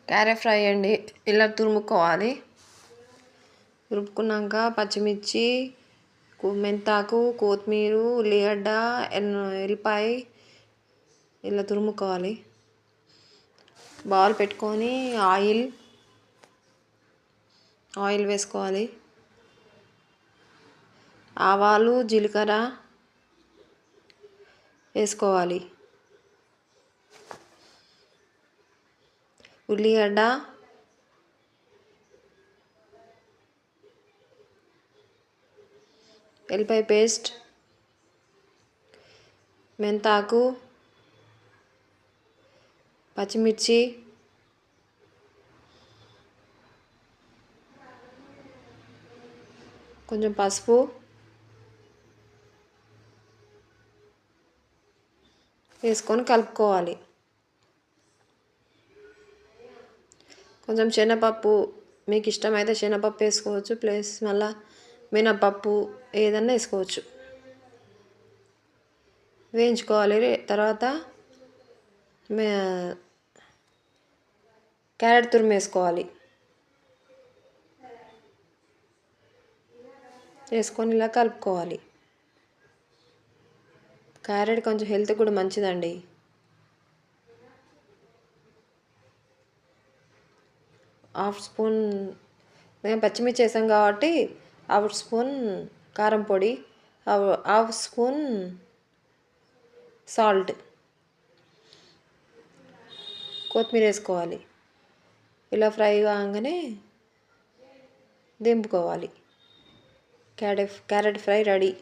Carrot fry అండి. ఇలా తురుముకోవాలి. తురుముకున్నాక పచ్చిమిర్చి, మెంతాకు, కొత్తిమీర, ఉల్లిగడ్డ, ఎల్లిపాయ ఇలా తురుముకోవాలి. బౌల్ పెట్టుకొని ఆయిల్ వేసుకోవాలి. ఆవాలు, జీలకర్ర వేసుకోవాలి. ఉల్లిగడ్డ, ఎల్లిపాయ పేస్ట్, మెంతాకు, పచ్చిమిర్చి, కొంచెం పసుపు వేసుకొని కలుపుకోవాలి. కొంచెం శనగపప్పు మీకు ఇష్టమైతే శనగపప్పు వేసుకోవచ్చు, ప్లస్ మళ్ళీ మినపప్పు ఏదన్నా వేసుకోవచ్చు. వేయించుకోవాలి. తర్వాత క్యారెట్ తురుము వేసుకోవాలి. వేసుకొని ఇలా కలుపుకోవాలి. క్యారెట్ కొంచెం హెల్త్ కూడా మంచిదండి. హాఫ్ స్పూన్ మేము పచ్చిమిర్చి వేసాం కాబట్టి హాఫ్ స్పూన్ కారం పొడి, హాఫ్ స్పూన్ సాల్ట్, కొత్తిమీర వేసుకోవాలి. ఇలా ఫ్రై కాగానే దింపుకోవాలి. Carrot fry ready.